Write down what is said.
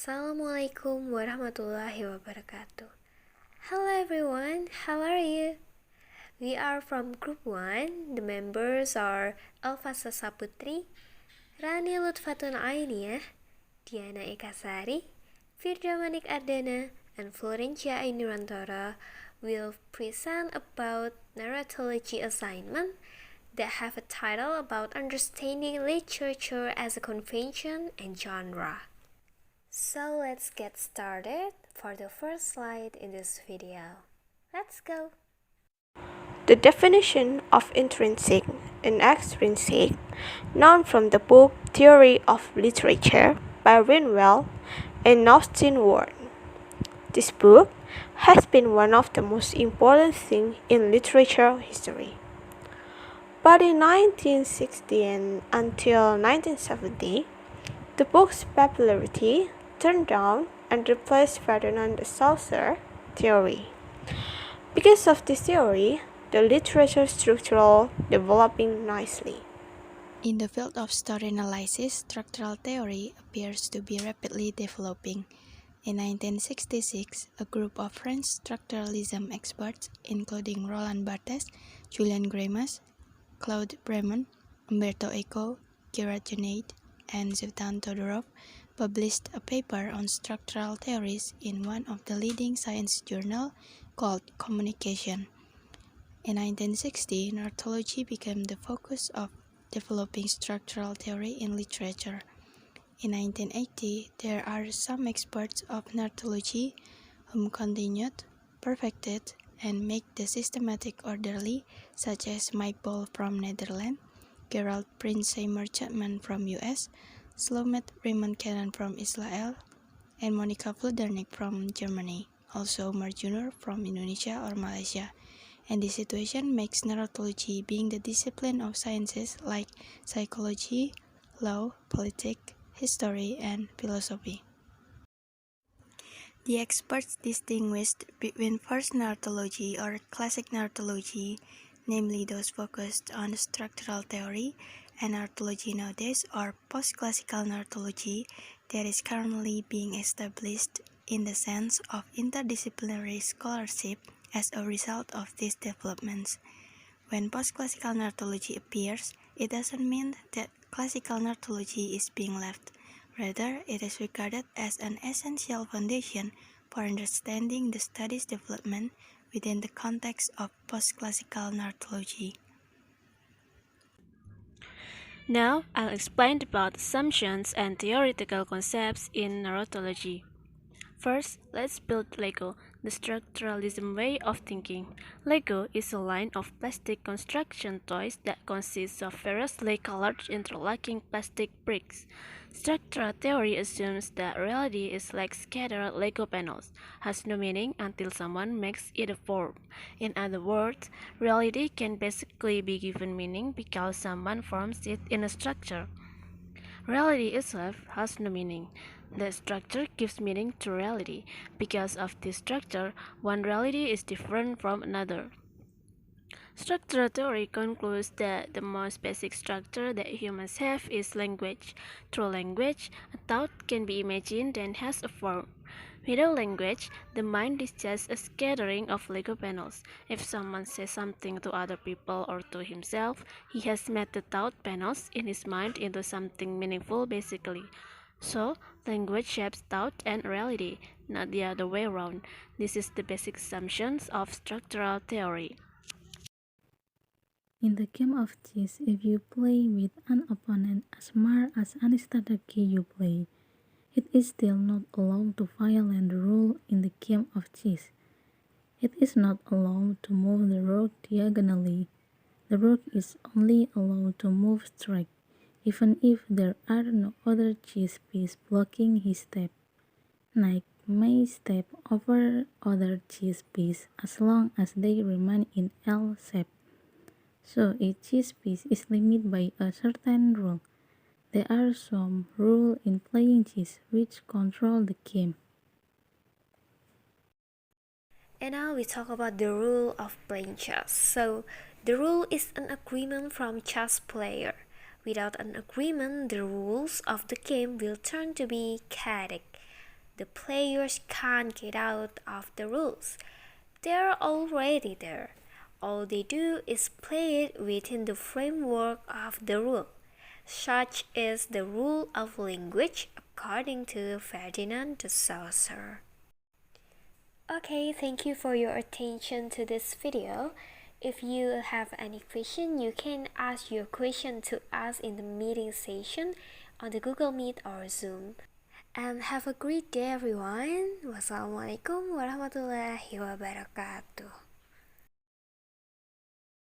Assalamualaikum warahmatullahi wabarakatuh. Hello everyone, how are you? We are from Group 1. The members are Elfasa Saputri, Rani Lutfatun Ainiyah, Diana Eka Sari, Virda Manik Ardhana, and Florencia Ayu Nirwantoro will present about Narratology assignment that have a title about understanding literature as a convention and genre. So let's get started for the first slide in this video. Let's go! The definition of intrinsic and extrinsic, known from the book Theory of Literature by Rinwell and Austin Ward. This book has been one of the most important things in literature history. But in 1960 and until 1970, the book's popularity turned down and replaced Ferdinand de Saussure theory. Because of this theory, the literature structural developing nicely. In the field of story analysis, structural theory appears to be rapidly developing. In 1966, a group of French structuralism experts, including Roland Barthes, Julian Greimas, Claude Bremond, Umberto Eco, Gerard Junaid, and Zoltan Todorov, published a paper on structural theories in one of the leading science journals called Communication. In 1960, Narratology became the focus of developing structural theory in literature. In 1980, there are some experts of Narratology whom continued, perfected, and make the systematic orderly, such as Mike Ball from Netherlands, Gerald Prinsheimer Chapman from US, Slomet Raymond Cannon from Israel, and Monica Vludernik from Germany, also Marjunur from Indonesia or Malaysia. And this situation makes narratology being the discipline of sciences like psychology, law, politics, history, and philosophy. The experts distinguished between first narratology or classic narratology, namely those focused on structural theory, and narratology nowadays, or post-classical narratology, that is currently being established in the sense of interdisciplinary scholarship as a result of these developments. When post-classical narratology appears, it doesn't mean that classical narratology is being left. Rather, it is regarded as an essential foundation for understanding the study's development within the context of post-classical narratology. Now, I'll explain about assumptions and theoretical concepts in narratology. First, let's build Lego, the structuralism way of thinking. Lego is a line of plastic construction toys that consists of variously colored interlocking plastic bricks. Structural theory assumes that reality is like scattered Lego panels, has no meaning until someone makes it a form. In other words, reality can basically be given meaning because someone forms it in a structure. Reality itself has no meaning. The structure gives meaning to reality. Because of this structure, one reality is different from another. Structural theory concludes that the most basic structure that humans have is language. Through language, a thought can be imagined and has a form. Without language, the mind is just a scattering of Lego panels. If someone says something to other people or to himself, he has made the thought panels in his mind into something meaningful basically. So, language shapes thought and reality, not the other way around. This is the basic assumptions of structural theory. In the game of chess, if you play with an opponent as smart as any strategy you play, it is still not allowed to violate the rule in the game of chess. It is not allowed to move the rook diagonally. The rook is only allowed to move straight, even if there are no other chess piece blocking his step. Knight may step over other chess pieces as long as they remain in L shape. So each chess piece is limited by a certain rule. There are some rules in playing chess which control the game. And now we talk about the rule of playing chess. So the rule is an agreement from chess player. Without an agreement, the rules of the game will turn to be chaotic. The players can't get out of the rules. They're already there. All they do is play it within the framework of the rule. Such is the rule of language according to Ferdinand de Saussure. Okay, thank you for your attention to this video. If you have any question, you can ask your question to us in the meeting session on the Google Meet or Zoom. And have a great day everyone. Wassalamualaikum warahmatullahi wabarakatuh.